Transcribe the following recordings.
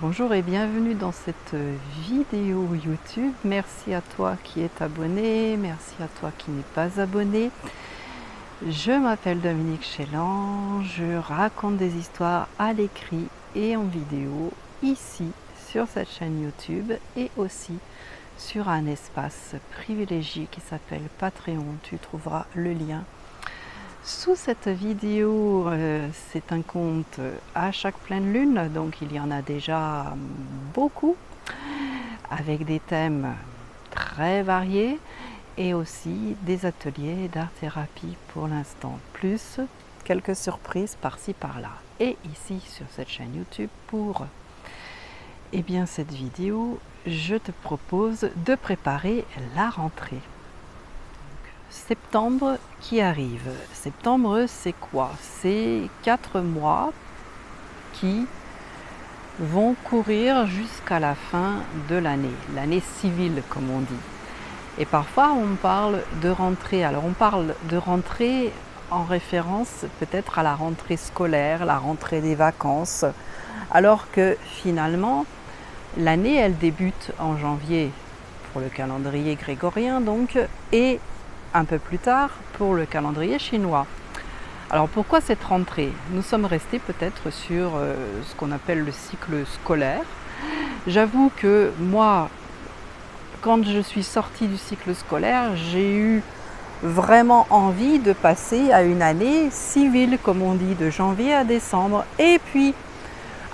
Bonjour et bienvenue dans cette vidéo YouTube. Merci à toi qui es abonné, merci à toi qui n'es pas abonné. Je m'appelle Dominique Chélan, je raconte des histoires à l'écrit et en vidéo ici sur cette chaîne YouTube et aussi sur un espace privilégié qui s'appelle Patreon. Tu trouveras le lien sous cette vidéo. C'est un conte à chaque pleine lune, donc il y en a déjà beaucoup, avec des thèmes très variés et aussi des ateliers d'art-thérapie pour l'instant, plus quelques surprises par-ci par-là. Et ici sur cette chaîne YouTube pour cette vidéo, je te propose de préparer la rentrée. Septembre qui arrive. Septembre, c'est quoi? C'est 4 mois qui vont courir jusqu'à la fin de l'année civile comme on dit. Et parfois on parle de rentrée. Alors on parle de rentrée en référence peut-être à la rentrée scolaire, la rentrée des vacances, alors que finalement l'année elle débute en janvier pour le calendrier grégorien donc, et un peu plus tard pour le calendrier chinois. Alors pourquoi cette rentrée? Nous sommes restés peut-être sur ce qu'on appelle le cycle scolaire. J'avoue que moi, quand je suis sortie du cycle scolaire, j'ai eu vraiment envie de passer à une année civile, comme on dit, de janvier à décembre. Et puis,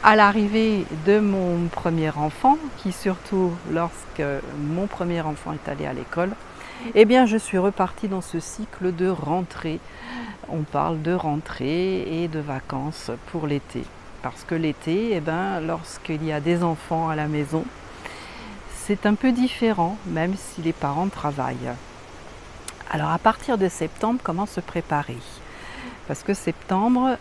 à l'arrivée de mon premier enfant, qui surtout lorsque mon premier enfant est allé à l'école, je suis repartie dans ce cycle de rentrée. On parle de rentrée et de vacances pour l'été. Parce que l'été, lorsqu'il y a des enfants à la maison, c'est un peu différent, même si les parents travaillent. Alors à partir de septembre, comment se préparer? Parce que septembre,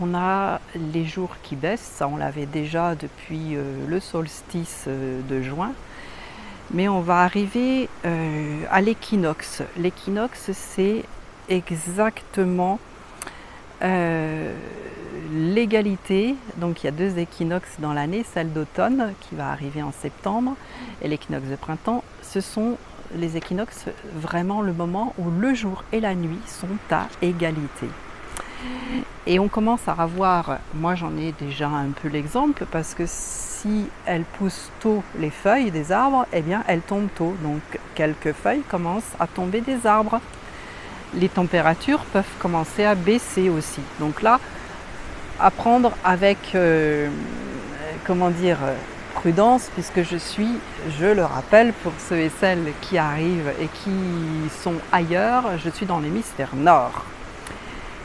on a les jours qui baissent, ça on l'avait déjà depuis le solstice de juin. Mais on va arriver à l'équinoxe. L'équinoxe, c'est exactement l'égalité. Donc il y a 2 équinoxes dans l'année, celle d'automne qui va arriver en septembre et l'équinoxe de printemps. Ce sont les équinoxes vraiment le moment où le jour et la nuit sont à égalité. Et on commence à avoir, moi j'en ai déjà un peu l'exemple, parce que si elles poussent tôt les feuilles des arbres, elles tombent tôt. Donc quelques feuilles commencent à tomber des arbres. Les températures peuvent commencer à baisser aussi. Donc là, à prendre avec, prudence, puisque je le rappelle pour ceux et celles qui arrivent et qui sont ailleurs, je suis dans l'hémisphère nord.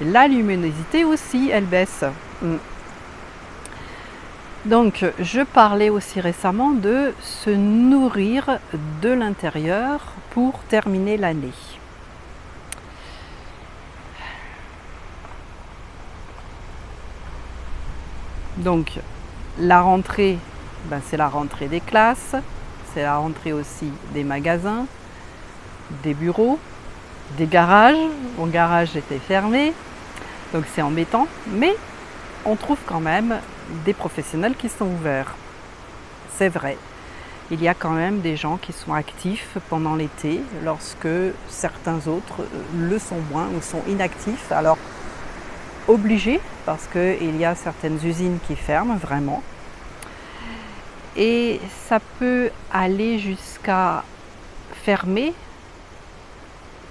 La luminosité aussi, elle baisse. Donc, je parlais aussi récemment de se nourrir de l'intérieur pour terminer l'année. Donc, la rentrée, c'est la rentrée des classes, c'est la rentrée aussi des magasins, des bureaux, des garages. Mon garage était fermé, donc c'est embêtant, mais on trouve quand même des professionnels qui sont ouverts. C'est vrai, il y a quand même des gens qui sont actifs pendant l'été, lorsque certains autres le sont moins ou sont inactifs. Alors, obligés, parce qu'il y a certaines usines qui ferment vraiment. Et ça peut aller jusqu'à fermer.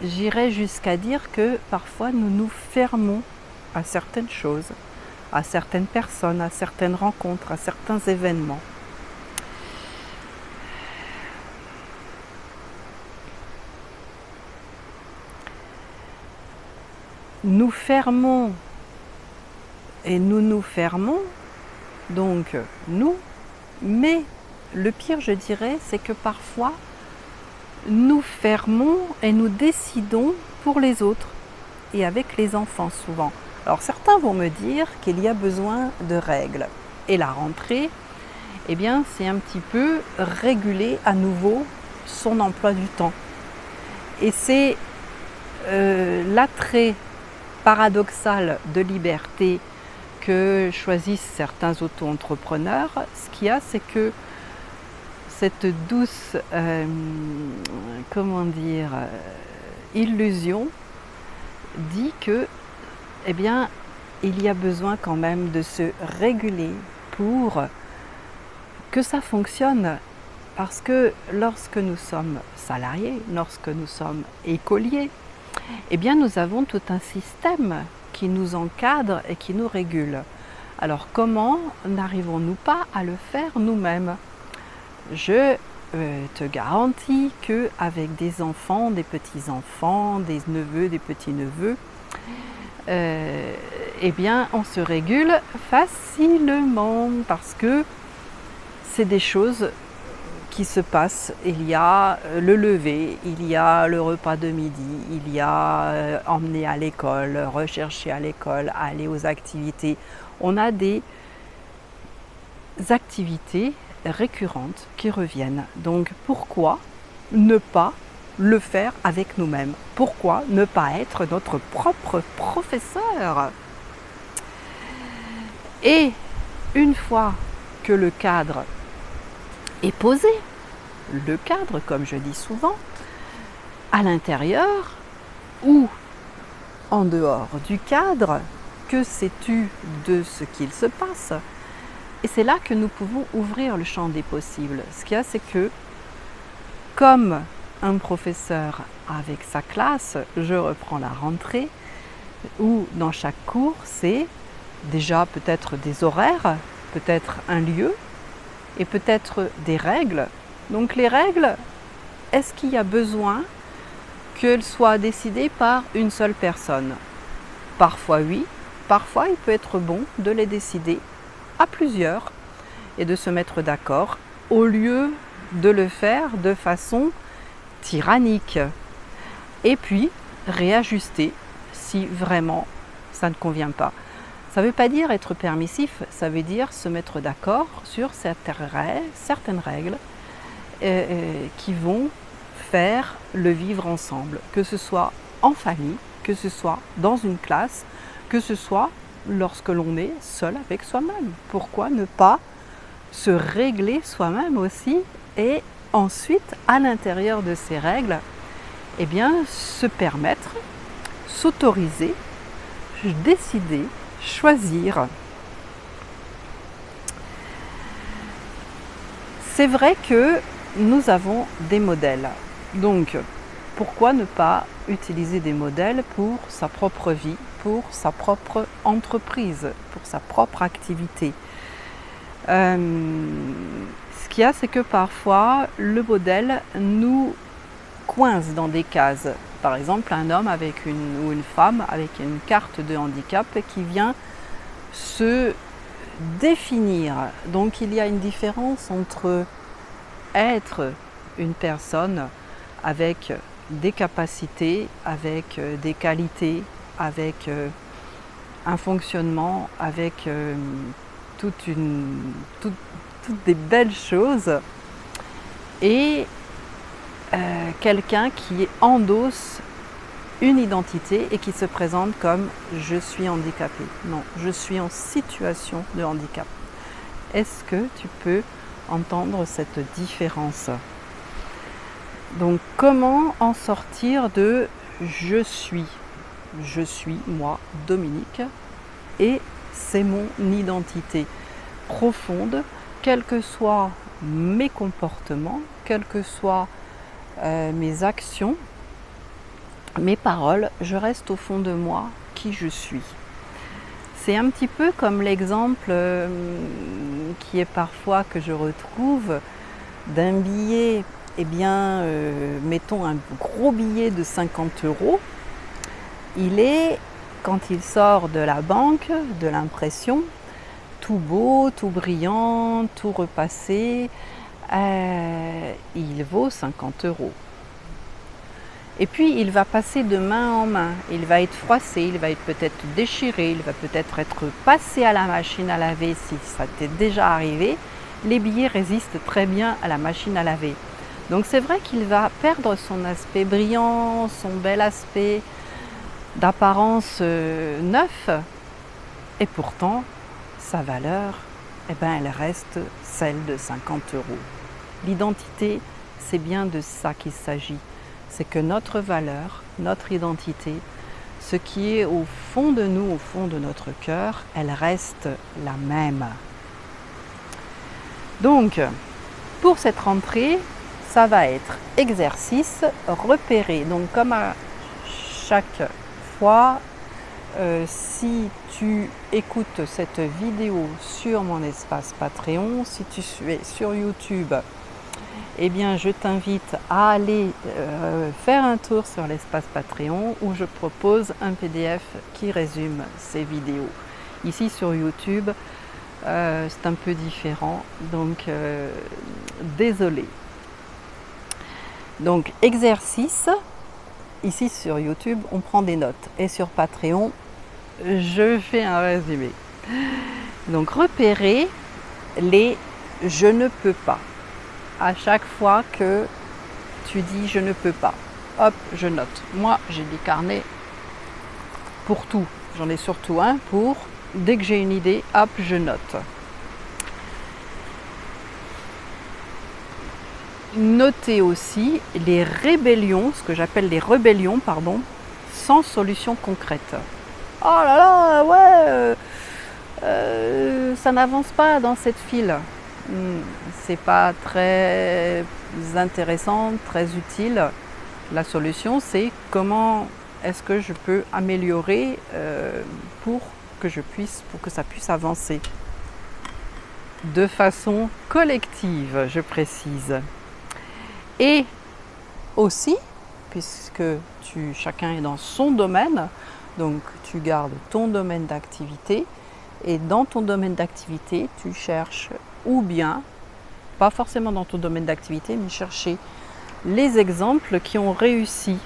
J'irais jusqu'à dire que parfois nous nous fermons à certaines choses, à certaines personnes, à certaines rencontres, à certains événements. Nous fermons et nous nous fermons, donc nous, mais le pire je dirais c'est que parfois nous fermons et nous décidons pour les autres et avec les enfants souvent. Alors certains vont me dire qu'il y a besoin de règles et la rentrée, c'est un petit peu réguler à nouveau son emploi du temps. Et c'est l'attrait paradoxal de liberté que choisissent certains auto-entrepreneurs, ce qu'il y a, c'est que cette douce, comment dire, illusion dit que, eh bien, il y a besoin quand même de se réguler pour que ça fonctionne. Parce que lorsque nous sommes salariés, lorsque nous sommes écoliers, eh bien, nous avons tout un système qui nous encadre et qui nous régule. Alors, comment n'arrivons-nous pas à le faire nous-mêmes? Je te garantis qu'avec des enfants, des petits-enfants, des neveux, des petits-neveux, eh bien, on se régule facilement parce que c'est des choses qui se passent. Il y a le lever, il y a le repas de midi, il y a emmener à l'école, rechercher à l'école, aller aux activités. On a des activités récurrentes qui reviennent. Donc pourquoi ne pas le faire avec nous-mêmes? Pourquoi ne pas être notre propre professeur? Et une fois que le cadre est posé, le cadre, comme je dis souvent, à l'intérieur ou en dehors du cadre, que sais-tu de ce qu'il se passe? Et c'est là que nous pouvons ouvrir le champ des possibles. Ce qu'il y a, c'est que, comme un professeur avec sa classe, je reprends la rentrée, où dans chaque cours, c'est déjà peut-être des horaires, peut-être un lieu, et peut-être des règles. Donc les règles, est-ce qu'il y a besoin qu'elles soient décidées par une seule personne? Parfois oui, parfois il peut être bon de les décider à plusieurs et de se mettre d'accord au lieu de le faire de façon tyrannique. Et puis réajuster si vraiment ça ne convient pas. Ça ne veut pas dire être permissif, ça veut dire se mettre d'accord sur certaines règles qui vont faire le vivre ensemble, que ce soit en famille, que ce soit dans une classe, que ce soit lorsque l'on est seul avec soi-même. Pourquoi ne pas se régler soi-même aussi et ensuite, à l'intérieur de ces règles, eh bien, se permettre, s'autoriser, décider, choisir. C'est vrai que nous avons des modèles. Donc, pourquoi ne pas utiliser des modèles pour sa propre vie, pour sa propre entreprise, pour sa propre activité? Ce qu'il y a, c'est que parfois, le modèle nous coince dans des cases. Par exemple, un homme ou une femme avec une carte de handicap qui vient se définir. Donc il y a une différence entre être une personne avec des capacités, avec des qualités, avec un fonctionnement, avec toutes des belles choses, et quelqu'un qui endosse une identité et qui se présente comme je suis handicapé. Non, je suis en situation de handicap. Est-ce que tu peux entendre cette différence? Donc comment en sortir de je suis moi, Dominique, et c'est mon identité profonde, quels que soient mes comportements, quels que soient mes actions, mes paroles, je reste au fond de moi qui je suis. C'est un petit peu comme l'exemple qui est parfois que je retrouve d'un billet, eh bien, mettons un gros billet de 50 €. Il est, quand il sort de la banque, de l'impression, tout beau, tout brillant, tout repassé, il vaut 50 €. Et puis il va passer de main en main, il va être froissé, il va être peut-être déchiré, il va peut-être être passé à la machine à laver si ça t'est déjà arrivé. Les billets résistent très bien à la machine à laver. Donc c'est vrai qu'il va perdre son aspect brillant, son bel aspect d'apparence neuf, Et pourtant, sa valeur, eh ben, elle reste celle de 50 €. L'identité, c'est bien de ça qu'il s'agit. C'est que notre valeur, notre identité, ce qui est au fond de nous, au fond de notre cœur, elle reste la même. Donc, pour cette rentrée, ça va être exercice, repérer. Donc, comme à chaque fois, si tu écoutes cette vidéo sur mon espace Patreon, si tu es sur YouTube, eh bien je t'invite à aller faire un tour sur l'espace Patreon où je propose un PDF qui résume ces vidéos. Ici sur YouTube, c'est un peu différent, donc désolé. Donc exercice, ici sur YouTube, on prend des notes et sur Patreon, je fais un résumé. Donc repérer les « je ne peux pas ». À chaque fois que tu dis « je ne peux pas », hop, je note. Moi, j'ai des carnets pour tout. J'en ai surtout un pour, dès que j'ai une idée, hop, je note. Notez aussi les rébellions, ce que j'appelle les rébellions, pardon, sans solution concrète. Oh là là, ouais, ça n'avance pas dans cette file. C'est pas très intéressant, très utile. La solution, c'est comment est-ce que je peux améliorer pour que ça puisse avancer de façon collective, je précise. Et aussi, puisque chacun est dans son domaine, donc tu gardes ton domaine d'activité et dans ton domaine d'activité, tu cherches ou bien, pas forcément dans ton domaine d'activité, mais chercher les exemples qui ont réussi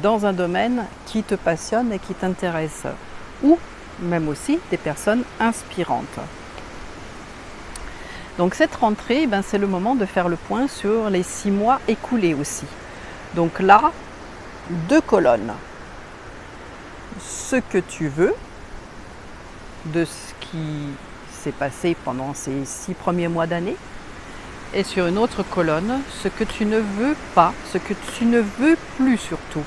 dans un domaine qui te passionne et qui t'intéresse, ou même aussi des personnes inspirantes. Donc cette rentrée, ben, c'est le moment de faire le point sur les 6 mois écoulés aussi. Donc là, 2 colonnes. Ce que tu veux, de ce qui s'est passé pendant ces 6 premiers mois d'année, et sur une autre colonne, ce que tu ne veux pas, ce que tu ne veux plus surtout.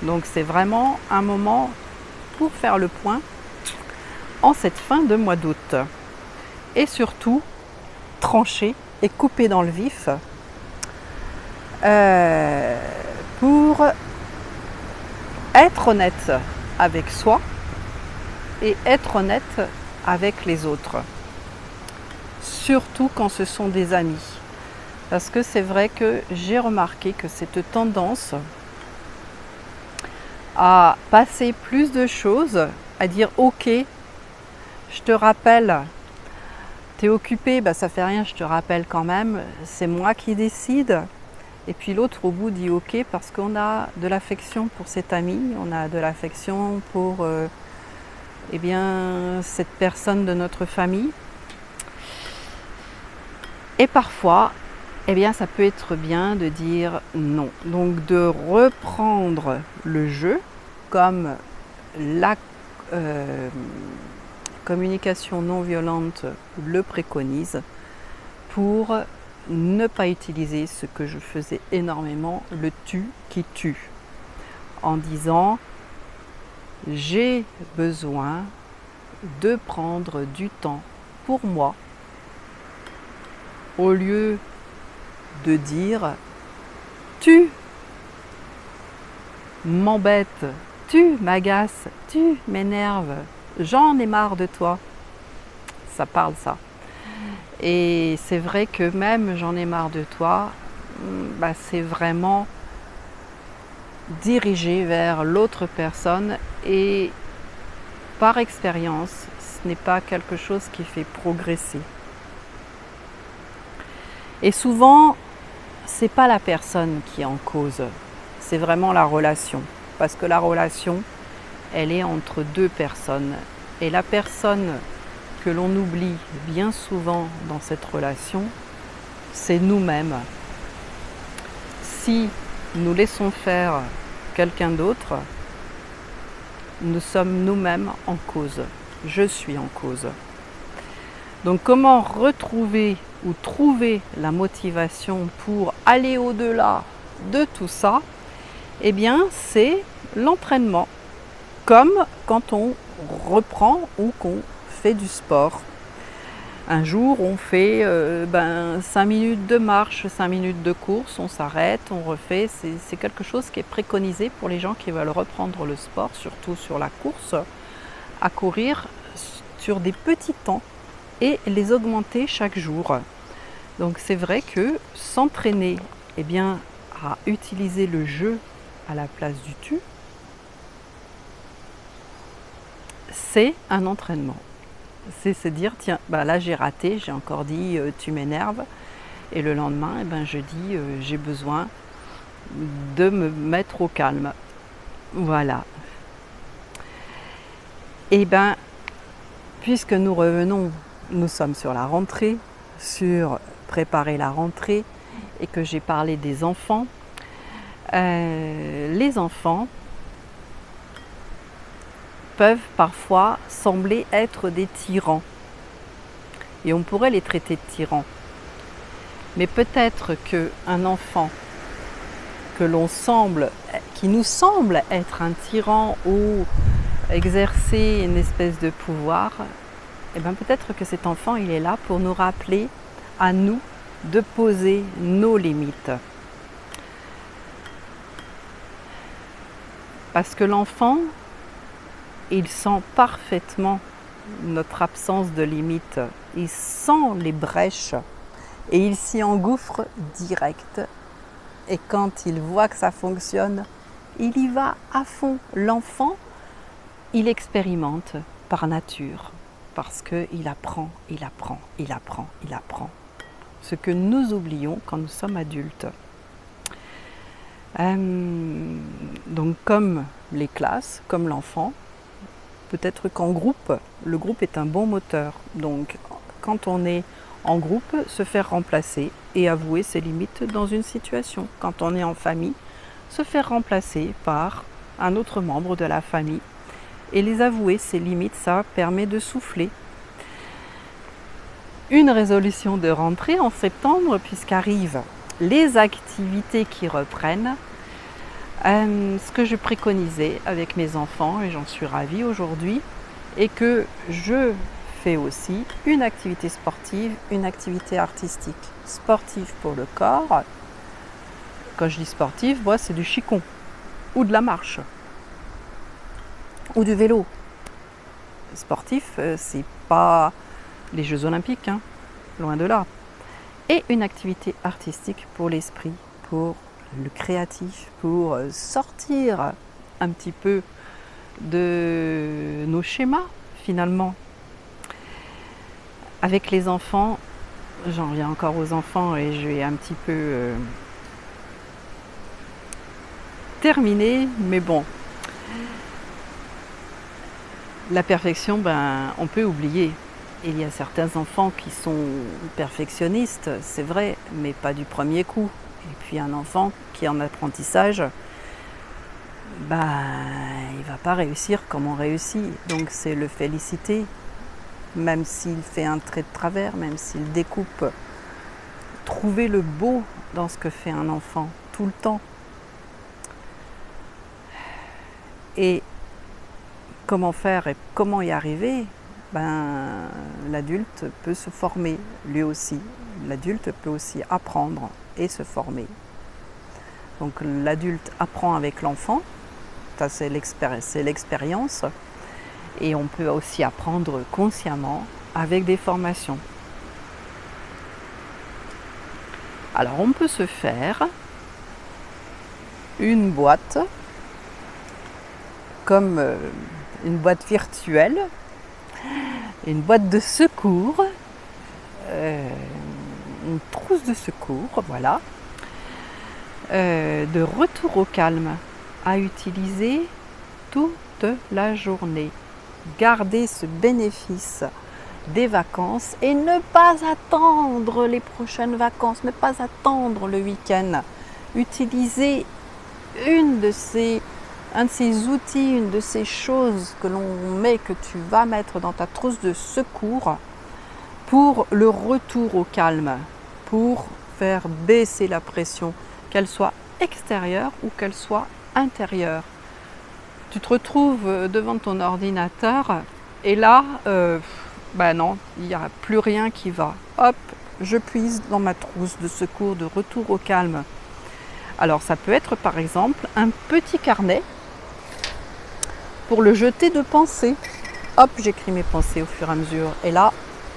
Donc c'est vraiment un moment pour faire le point en cette fin de mois d'août. Et surtout, trancher et couper dans le vif pour être honnête avec soi et être honnête avec les autres. Surtout quand ce sont des amis. Parce que c'est vrai que j'ai remarqué que cette tendance à passer plus de choses, à dire ok, je te rappelle, t'es occupé, bah ça fait rien, je te rappelle quand même, c'est moi qui décide. Et puis l'autre au bout dit ok parce qu'on a de l'affection pour cet ami, on a de l'affection pour eh bien, cette personne de notre famille. Et parfois, eh bien, ça peut être bien de dire non. Donc de reprendre le jeu comme la communication non violente le préconise pour ne pas utiliser ce que je faisais énormément, le tu qui tue, en disant j'ai besoin de prendre du temps pour moi au lieu de dire tu m'embêtes, tu m'agaces, tu m'énerves, j'en ai marre de toi. Ça parle ça. Et c'est vrai que même j'en ai marre de toi, bah, c'est vraiment dirigé vers l'autre personne et par expérience, ce n'est pas quelque chose qui fait progresser. Et souvent, c'est pas la personne qui est en cause, c'est vraiment la relation. Parce que la relation, elle est entre 2 personnes. Et la personne que l'on oublie bien souvent dans cette relation, c'est nous-mêmes. Si nous laissons faire quelqu'un d'autre, nous sommes nous-mêmes en cause. Je suis en cause. Donc comment retrouver ou trouver la motivation pour aller au-delà de tout ça? Eh bien, c'est l'entraînement, comme quand on reprend ou qu'on fait du sport. Un jour, on fait 5 minutes de marche, 5 minutes de course, on s'arrête, on refait. C'est quelque chose qui est préconisé pour les gens qui veulent reprendre le sport, surtout sur la course, à courir sur des petits temps et les augmenter chaque jour. Donc c'est vrai que s'entraîner à utiliser le jeu à la place du tu, c'est un entraînement. C'est se dire, tiens, là j'ai raté, j'ai encore dit tu m'énerves, et le lendemain, je dis j'ai besoin de me mettre au calme. Voilà. Et puisque nous revenons, nous sommes sur la rentrée, sur préparer la rentrée, et que j'ai parlé des enfants, les enfants peuvent parfois sembler être des tyrans. Et on pourrait les traiter de tyrans. Mais peut-être qu'un enfant qui nous semble être un tyran ou exercer une espèce de pouvoir, peut-être que cet enfant, il est là pour nous rappeler à nous de poser nos limites. Parce que l'enfant, il sent parfaitement notre absence de limites. Il sent les brèches et il s'y engouffre direct. Et quand il voit que ça fonctionne, il y va à fond. L'enfant, il expérimente par nature parce qu'il apprend, il apprend, il apprend, il apprend. Ce que nous oublions quand nous sommes adultes. Donc comme les classes, comme l'enfant, peut-être qu'en groupe, le groupe est un bon moteur. Donc quand on est en groupe, se faire remplacer et avouer ses limites dans une situation. Quand on est en famille, se faire remplacer par un autre membre de la famille et les avouer, ses limites, ça permet de souffler. Une résolution de rentrée en septembre, puisqu'arrivent les activités qui reprennent. Ce que je préconisais avec mes enfants, et j'en suis ravie aujourd'hui, et que je fais aussi une activité sportive, une activité artistique. Sportive pour le corps. Quand je dis sportive, moi c'est du qigong, ou de la marche, ou du vélo. Sportif, c'est pas les Jeux Olympiques, loin de là. Et une activité artistique pour l'esprit, pour le créatif, pour sortir un petit peu de nos schémas finalement. Avec les enfants, j'en reviens encore aux enfants et je vais un petit peu terminer, mais bon. La perfection, on peut oublier. Il y a certains enfants qui sont perfectionnistes, c'est vrai, mais pas du premier coup. Et puis un enfant qui est en apprentissage, il ne va pas réussir comme on réussit. Donc c'est le féliciter, même s'il fait un trait de travers, même s'il découpe. Trouver le beau dans ce que fait un enfant, tout le temps. Et comment faire et comment y arriver? L'adulte peut se former lui aussi. L'adulte peut aussi apprendre et se former. Donc l'adulte apprend avec l'enfant, ça c'est l'expérience, et on peut aussi apprendre consciemment avec des formations. Alors on peut se faire une boîte comme une boîte virtuelle, une boîte de secours, une trousse de secours, voilà, de retour au calme à utiliser toute la journée. Garder ce bénéfice des vacances et ne pas attendre les prochaines vacances, ne pas attendre le week-end. Utiliser une de ces un de ces outils, une de ces choses que l'on met, que tu vas mettre dans ta trousse de secours pour le retour au calme, pour faire baisser la pression, qu'elle soit extérieure ou qu'elle soit intérieure. Tu te retrouves devant ton ordinateur et là, non, il n'y a plus rien qui va. Hop, je puise dans ma trousse de secours de retour au calme. Alors ça peut être par exemple un petit carnet pour le jeter de pensées. Hop, j'écris mes pensées au fur et à mesure. Et là,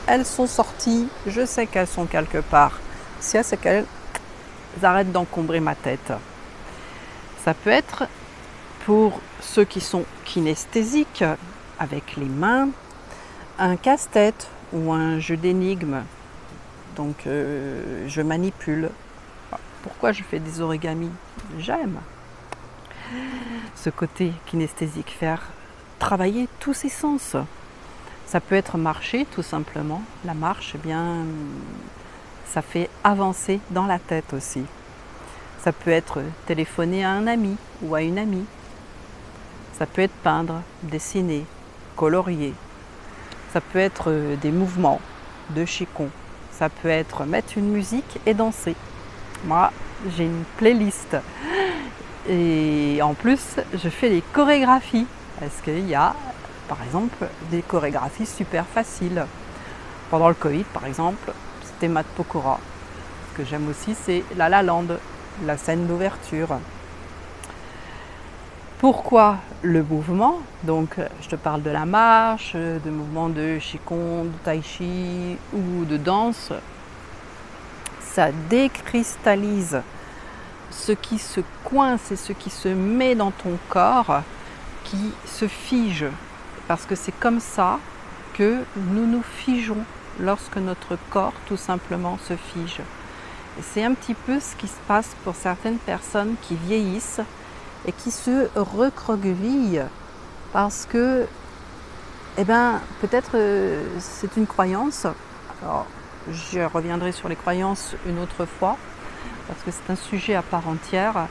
elles sont sorties, je sais qu'elles sont quelque part. Si c'est qu'elles arrêtent d'encombrer ma tête. Ça peut être pour ceux qui sont kinesthésiques, avec les mains, un casse-tête ou un jeu d'énigmes. Donc je manipule. Pourquoi je fais des origamis? J'aime ce côté kinesthésique, faire travailler tous ses sens. Ça peut être marcher tout simplement. La marche, eh bien, ça fait avancer dans la tête aussi. Ça peut être téléphoner à un ami ou à une amie. Ça peut être peindre, dessiner, colorier. Ça peut être des mouvements de qigong. Ça peut être mettre une musique et danser. Moi, j'ai une playlist. Et en plus, je fais des chorégraphies. Parce qu'il y a, par exemple, des chorégraphies super faciles. Pendant le Covid, par exemple, c'était Mat Pokora. Ce que j'aime aussi, c'est La La Land, la scène d'ouverture. Pourquoi le mouvement? Donc, je te parle de la marche, de mouvements de qigong, de tai chi ou de danse. Ça décristallise ce qui se coince et ce qui se met dans ton corps, qui se fige. Parce que c'est comme ça que nous nous figeons lorsque notre corps tout simplement se fige. Et c'est un petit peu ce qui se passe pour certaines personnes qui vieillissent et qui se recroquevillent parce que, peut-être c'est une croyance. Alors, je reviendrai sur les croyances une autre fois parce que c'est un sujet à part entière.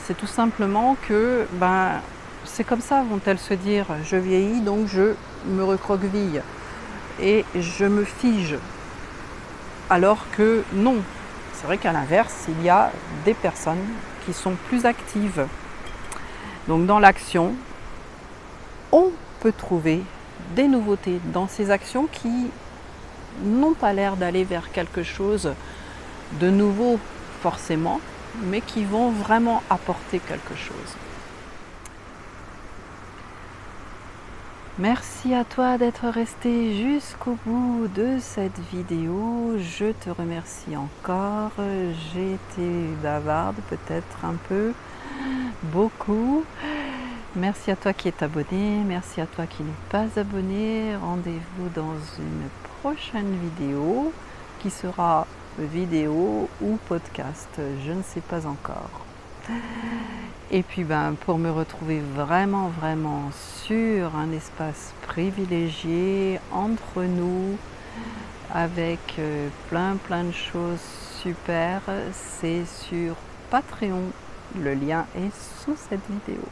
C'est tout simplement que, c'est comme ça, vont-elles se dire, je vieillis donc je me recroqueville et je me fige. Alors que non, c'est vrai qu'à l'inverse, il y a des personnes qui sont plus actives. Donc dans l'action, on peut trouver des nouveautés dans ces actions qui n'ont pas l'air d'aller vers quelque chose de nouveau forcément, mais qui vont vraiment apporter quelque chose. Merci à toi d'être resté jusqu'au bout de cette vidéo. Je te remercie encore. J'ai été bavarde peut-être un peu, beaucoup. Merci à toi qui es abonné. Merci à toi qui n'es pas abonné. Rendez-vous dans une prochaine vidéo qui sera vidéo ou podcast. Je ne sais pas encore. Et puis pour me retrouver vraiment sur un espace privilégié entre nous avec plein de choses super, c'est sur Patreon. Le lien est sous cette vidéo.